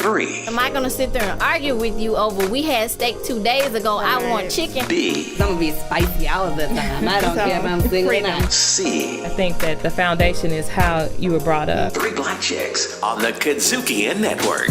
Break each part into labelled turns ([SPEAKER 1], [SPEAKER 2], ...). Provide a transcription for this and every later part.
[SPEAKER 1] 3.
[SPEAKER 2] Am I going to sit there and argue with you over we had steak 2 days ago, I want chicken?
[SPEAKER 1] B.
[SPEAKER 3] I'm going to be spicy all of the time. I don't care if I'm single or not.
[SPEAKER 1] C.
[SPEAKER 4] I think that the foundation is how you were brought up.
[SPEAKER 1] 3 Black Chicks on the KUDZUKIAN Network.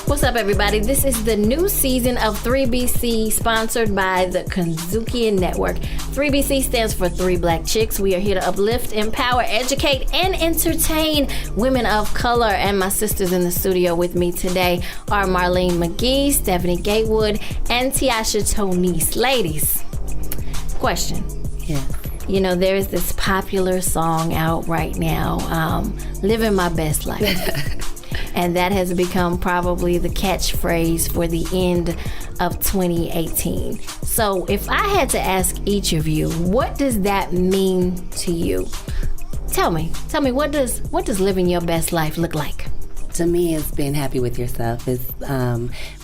[SPEAKER 2] What's up, everybody? This is the new season of 3BC, sponsored by the KUDZUKIAN Network. 3BC stands for 3 Black Chicks. We are here to uplift, empower, educate, and entertain women of color. And my sisters in the studio with me today are Marleen McGhee, Stephanie Gatewood, and Tiasha Tonice. Ladies, question.
[SPEAKER 3] Yeah.
[SPEAKER 2] You know, there's this popular song out right now, Living My Best Life. And that has become probably the catchphrase for the end of 2018. So if I had to ask each of you, what does that mean to you? Tell me, what does living your best life look like?
[SPEAKER 3] To me, it's being happy with yourself. It's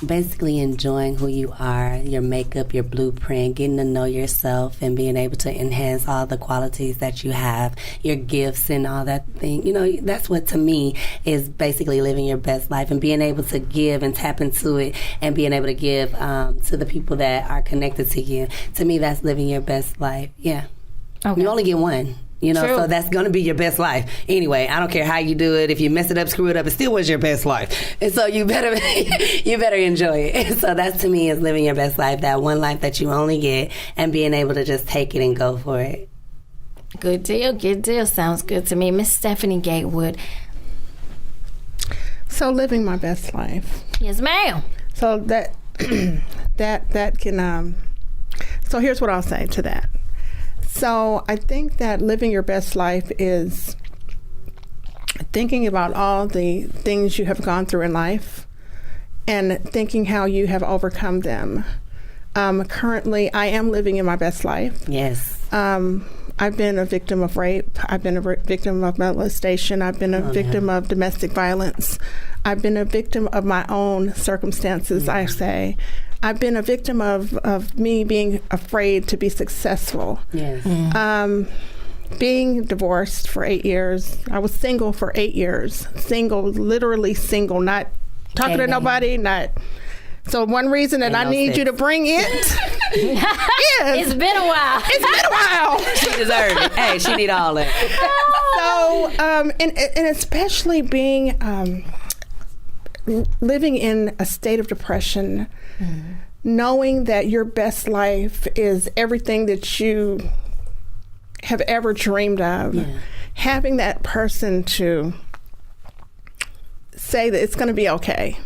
[SPEAKER 3] basically enjoying who you are, your makeup, your blueprint, getting to know yourself and being able to enhance all the qualities that you have, your gifts and all that thing. You know, that's what to me is basically living your best life and being able to give and tap into it and being able to give to the people that are connected to you. To me, that's living your best life. Yeah. Okay. You only get one. You know,
[SPEAKER 2] True.
[SPEAKER 3] So that's going to be your best life. Anyway, I don't care how you do it. If you mess it up, screw it up, it still was your best life. And so you better enjoy it. And so that to me is living your best life, that one life that you only get, and being able to just take it and go for it.
[SPEAKER 2] Good deal. Sounds good to me. Miss Stephanie Gatewood.
[SPEAKER 5] So living my best life.
[SPEAKER 2] Yes, ma'am.
[SPEAKER 5] So that can so here's what I'll say to that. So I think that living your best life is thinking about all the things you have gone through in life and thinking how you have overcome them. Currently, I am living in my best life.
[SPEAKER 3] Yes.
[SPEAKER 5] I've been a victim of rape. I've been a victim of molestation. I've been a victim of domestic violence. I've been a victim of my own circumstances, I say. I've been a victim of me being afraid to be successful. Yes. Being divorced for 8 years. I was single for 8 years. Single, literally single, not talking to nobody, not... So one reason that I need you to bring it is...
[SPEAKER 2] It's been a while.
[SPEAKER 3] She deserved it. Hey, she need all that.
[SPEAKER 5] So, and especially being... living in a state of depression, knowing that your best life is everything that you have ever dreamed of, having that person to say that it's going to be okay,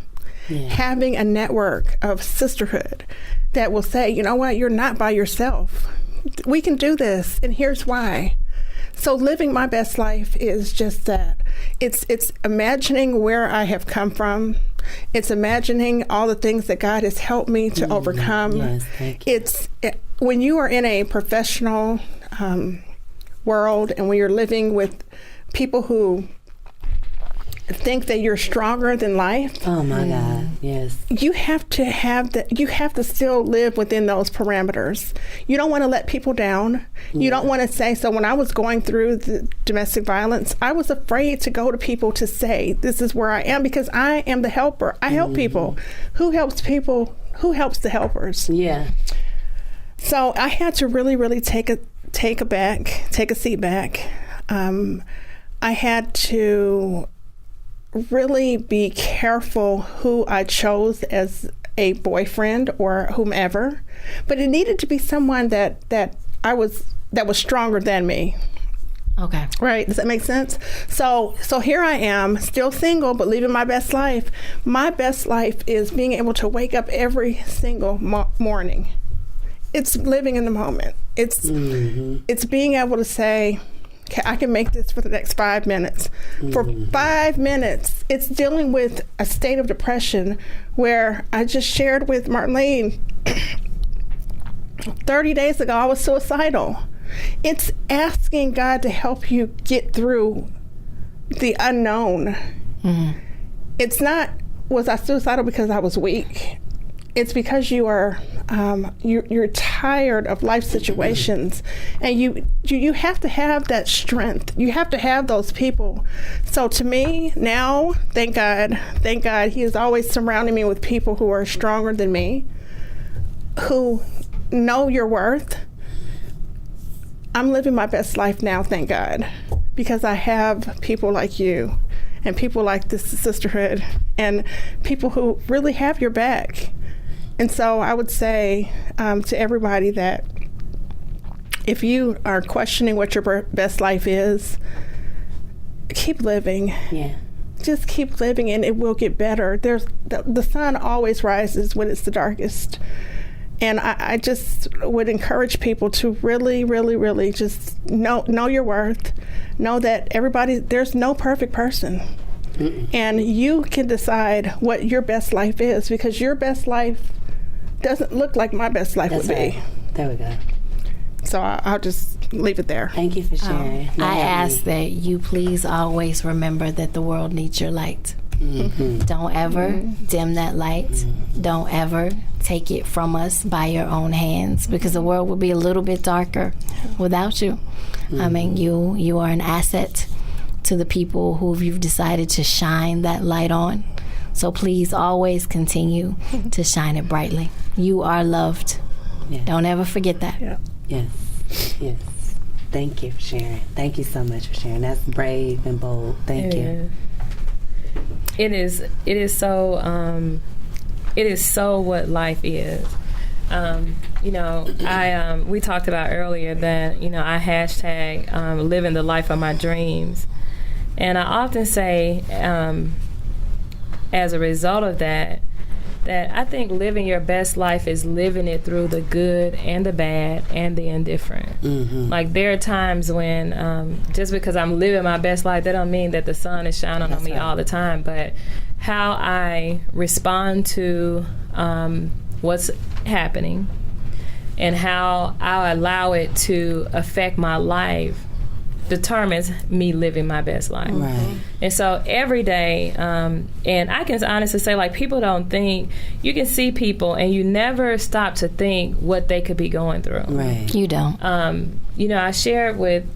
[SPEAKER 5] having a network of sisterhood that will say, you know what, you're not by yourself. We can do this, and here's why. So living my best life is just that. It's imagining where I have come from. It's imagining all the things that God has helped me to overcome.
[SPEAKER 3] Yes, thank you.
[SPEAKER 5] When you are in a professional world and when you're living with people who think that you're stronger than life.
[SPEAKER 3] Oh my God, yes.
[SPEAKER 5] You have to have that. You have to still live within those parameters. You don't want to let people down. You don't want to say, so when I was going through the domestic violence, I was afraid to go to people to say, this is where I am, because I am the helper. I help people. Who helps people? Who helps the helpers?
[SPEAKER 3] Yeah.
[SPEAKER 5] So I had to really, really take a seat back. I had to really be careful who I chose as a boyfriend or whomever, but it needed to be someone that was stronger than me.
[SPEAKER 2] Okay.
[SPEAKER 5] Right. Does that make sense? So here I am, still single, but living my best life. My best life is being able to wake up every single morning. It's living in the moment. It's being able to say, okay, I can make this for the next 5 minutes. For 5 minutes, it's dealing with a state of depression where I just shared with Marleen 30 days ago, I was suicidal. It's asking God to help you get through the unknown. It's not, was I suicidal because I was weak? it's because you are you're tired of life situations, and you have to have that strength. You have to have those people. So to me now, thank God, He is always surrounding me with people who are stronger than me, who know your worth. I'm living my best life now, thank God, because I have people like you and people like this sisterhood and people who really have your back. And so I would say to everybody that if you are questioning what your best life is, keep living.
[SPEAKER 3] Yeah.
[SPEAKER 5] Just keep living, and it will get better. The sun always rises when it's the darkest. And I just would encourage people to really, really, really just know your worth. Know that there's no perfect person. Mm-mm. And you can decide what your best life is, because your best life doesn't look like my best life would be.
[SPEAKER 3] There we go.
[SPEAKER 5] So I'll just leave it there.
[SPEAKER 3] Thank you for sharing.
[SPEAKER 2] I ask that you please always remember that the world needs your light. Mm-hmm. Don't ever dim that light. Mm-hmm. Don't ever take it from us by your own hands, because the world will be a little bit darker without you. Mm-hmm. I mean, you are an asset to the people who you've decided to shine that light on. So please always continue to shine it brightly. You are loved. Yeah. Don't ever forget that.
[SPEAKER 5] Yeah.
[SPEAKER 3] Yes. Thank you for sharing. Thank you so much for sharing. That's brave and bold. Thank you.
[SPEAKER 4] It is so what life is. We talked about earlier that, I hashtag living the life of my dreams. And I often say, as a result of that I think living your best life is living it through the good and the bad and the indifferent. Mm-hmm. Like, there are times when just because I'm living my best life, that don't mean that the sun is shining on me all the time. But how I respond to what's happening and how I allow it to affect my life determines me living my best life. Right. And so every day, and I can honestly say, like, people don't think, you can see people and you never stop to think what they could be going through.
[SPEAKER 3] Right.
[SPEAKER 2] You don't.
[SPEAKER 4] I shared with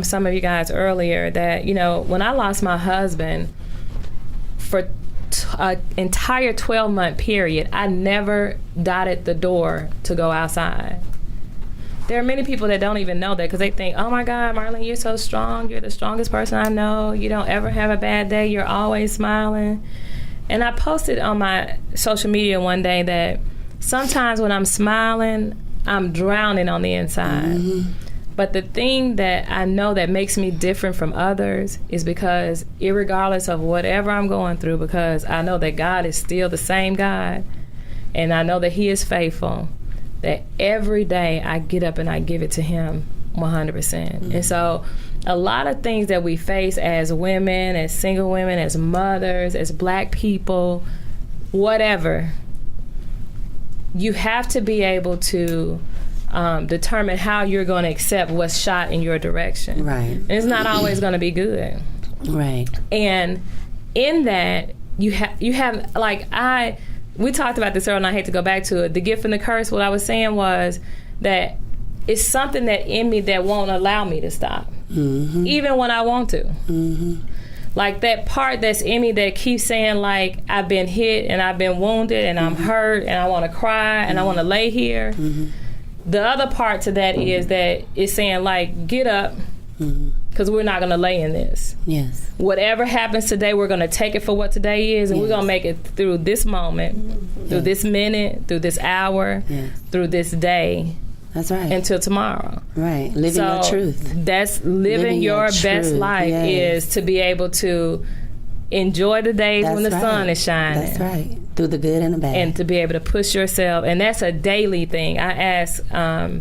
[SPEAKER 4] some of you guys earlier that, when I lost my husband, for an entire 12-month period, I never dotted the door to go outside. There are many people that don't even know that, because they think, oh my God, Marleen, you're so strong. You're the strongest person I know. You don't ever have a bad day. You're always smiling. And I posted on my social media one day that sometimes when I'm smiling, I'm drowning on the inside. Mm-hmm. But the thing that I know that makes me different from others is because, irregardless of whatever I'm going through, because I know that God is still the same God, and I know that He is faithful, that every day I get up and I give it to Him 100%. Mm-hmm. And so a lot of things that we face as women, as single women, as mothers, as Black people, whatever, you have to be able to determine how you're going to accept what's shot in your direction.
[SPEAKER 3] Right.
[SPEAKER 4] And it's not always going to be good.
[SPEAKER 3] Right.
[SPEAKER 4] And in that, you have like, we talked about this earlier, and I hate to go back to it. The gift and the curse, what I was saying was that it's something that in me that won't allow me to stop, mm-hmm. even when I want to. Mm-hmm. Like, that part that's in me that keeps saying, like, I've been hit and I've been wounded and I'm hurt and I want to cry and I want to lay here. Mm-hmm. The other part to that is that it's saying, like, get up, because we're not going to lay in this.
[SPEAKER 3] Yes.
[SPEAKER 4] Whatever happens today, we're going to take it for what today is, and we're going to make it through this moment, through this minute, through this hour, through this day.
[SPEAKER 3] That's right.
[SPEAKER 4] Until tomorrow.
[SPEAKER 3] Right. Living your truth.
[SPEAKER 4] That's living your best life, is to be able to enjoy the days when the sun is shining.
[SPEAKER 3] That's right. Through the good and the bad.
[SPEAKER 4] And to be able to push yourself. And that's a daily thing. I ask, I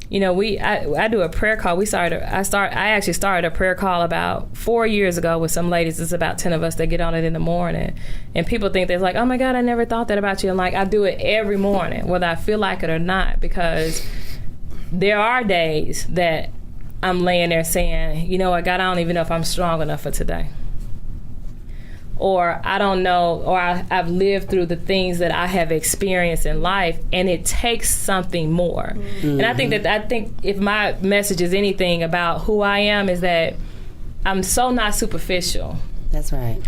[SPEAKER 4] do a prayer call. I actually started a prayer call about 4 years ago with some ladies. It's about 10 of us that get on it in the morning. And people think they're like, oh my God, I never thought that about you. And like, I do it every morning, whether I feel like it or not, because there are days that I'm laying there saying, you know what, God, I don't even know if I'm strong enough for today. or I don't know, or I've lived through the things that I have experienced in life, and it takes something more. And I think if my message is anything about who I am, is that I'm so not superficial.
[SPEAKER 3] That's right.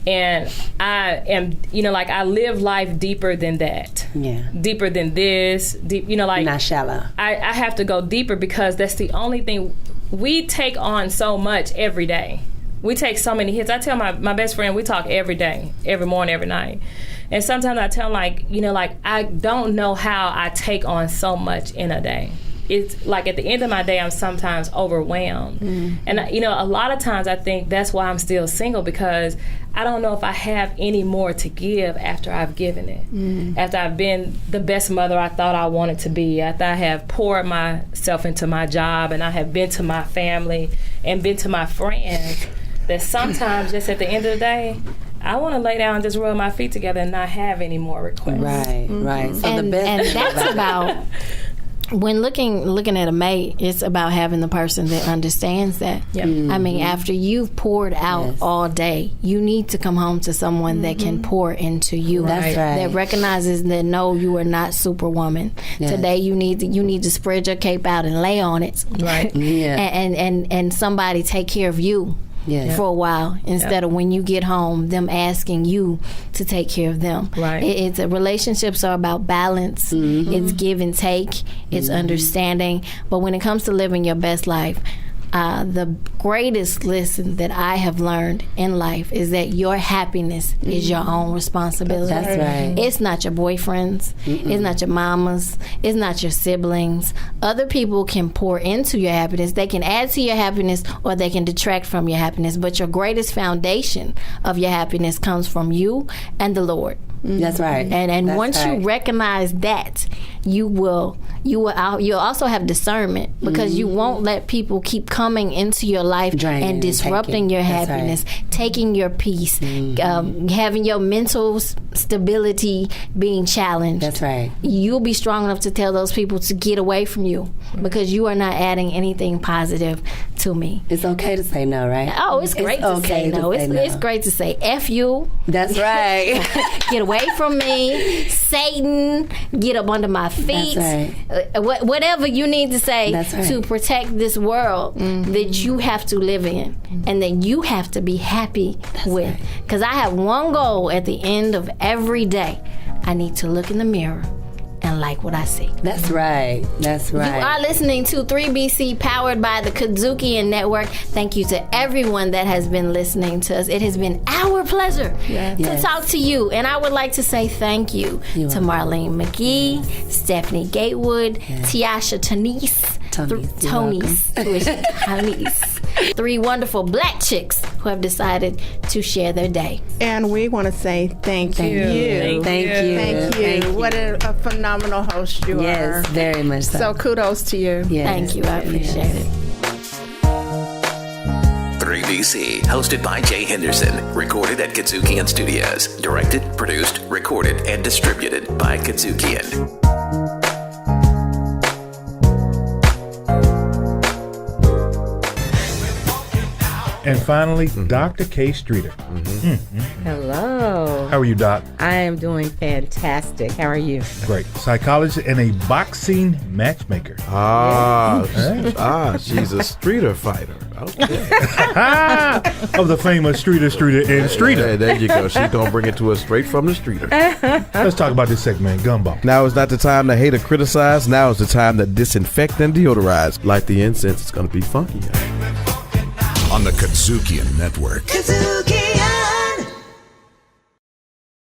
[SPEAKER 4] And I am, I live life deeper than that.
[SPEAKER 3] Yeah.
[SPEAKER 4] Deeper than this. Deep,
[SPEAKER 3] not shallow.
[SPEAKER 4] I have to go deeper, because that's the only thing. We take on so much every day. We take so many hits. I tell my best friend, we talk every day, every morning, every night. And sometimes I tell him, I don't know how I take on so much in a day. It's like at the end of my day, I'm sometimes overwhelmed. And, a lot of times I think that's why I'm still single, because I don't know if I have any more to give after I've given it. After I've been the best mother I thought I wanted to be, after I have poured myself into my job, and I have been to my family and been to my friends, that sometimes just at the end of the day, I want to lay down and just rub my feet together and not have any more requests.
[SPEAKER 3] Right. So
[SPEAKER 2] And that's about... When looking at a mate, it's about having the person that understands that.
[SPEAKER 4] Yep.
[SPEAKER 2] I mean, after you've poured out all day, you need to come home to someone that can pour into you.
[SPEAKER 3] That's right.
[SPEAKER 2] That recognizes that no, you are not Superwoman.
[SPEAKER 3] Yes.
[SPEAKER 2] Today you need to spread your cape out and lay on it.
[SPEAKER 4] Right.
[SPEAKER 3] Yeah.
[SPEAKER 2] and somebody take care of you.
[SPEAKER 3] Yes.
[SPEAKER 2] For a while, instead of when you get home, them asking you to take care of them.
[SPEAKER 4] Right.
[SPEAKER 2] Relationships are about balance. It's give and take. It's understanding. But when it comes to living your best life, the greatest lesson that I have learned in life is that your happiness is your own responsibility.
[SPEAKER 3] That's right.
[SPEAKER 2] It's not your boyfriend's. It's not your mama's. It's not your siblings. Other people can pour into your happiness. They can add to your happiness, or they can detract from your happiness. But your greatest foundation of your happiness comes from you and the Lord.
[SPEAKER 3] That's right.
[SPEAKER 2] And
[SPEAKER 3] That's
[SPEAKER 2] once
[SPEAKER 3] right.
[SPEAKER 2] you recognize that, you'll also have discernment, because you won't let people keep coming into your life
[SPEAKER 3] Draining
[SPEAKER 2] and
[SPEAKER 3] and
[SPEAKER 2] disrupting
[SPEAKER 3] taking.
[SPEAKER 2] your
[SPEAKER 3] That's
[SPEAKER 2] happiness, taking your peace, having your mental stability being challenged.
[SPEAKER 3] That's right.
[SPEAKER 2] You'll be strong enough to tell those people to get away from you, because you are not adding anything positive to me.
[SPEAKER 3] It's okay to say no, right?
[SPEAKER 2] Oh, it's great to say no. It's great to say F you.
[SPEAKER 3] That's right.
[SPEAKER 2] Get away from me, Satan. Get up under my feet.
[SPEAKER 3] That's right.
[SPEAKER 2] Whatever you need to say
[SPEAKER 3] That's right.
[SPEAKER 2] to protect this world that you have to live in, and that you have to be happy with. Because I have one goal at the end of every day. I need to look in the mirror and like what I see.
[SPEAKER 3] That's right. That's right.
[SPEAKER 2] You are listening to 3BC, powered by the KUDZUKIAN Network. Thank you to everyone that has been listening to us. It has been our pleasure to talk to you. And I would like to say thank you to Marleen McGhee, Stephanie Gatewood, Tiasha, Tonice, three wonderful black chicks who have decided to share their day.
[SPEAKER 5] And we want to say thank you.
[SPEAKER 3] Thank you.
[SPEAKER 5] What a phenomenal host you are.
[SPEAKER 3] Yes, very much so.
[SPEAKER 5] So kudos to you.
[SPEAKER 3] Yes.
[SPEAKER 2] Thank you. I appreciate it.
[SPEAKER 1] 3BC, hosted by Jae Henderson, recorded at KUDZUKIAN Studios, directed, produced, recorded, and distributed by KUDZUKIAN.
[SPEAKER 6] And finally, Dr. K. Streeter.
[SPEAKER 7] Hello.
[SPEAKER 6] How are you, Doc?
[SPEAKER 7] I am doing fantastic. How are you?
[SPEAKER 6] Great. Psychologist and a boxing matchmaker.
[SPEAKER 8] She's a streeter fighter. Okay.
[SPEAKER 6] Of the famous Streeter, and Streeter.
[SPEAKER 8] Yeah, there you go. She's going to bring it to us straight from the streeter.
[SPEAKER 6] Let's talk about this segment, Gumball.
[SPEAKER 8] Now is not the time to hate or criticize. Now is the time to disinfect and deodorize. Like the incense, it's going to be funky.
[SPEAKER 1] On the KUDZUKIAN Network.
[SPEAKER 9] KUDZUKIAN.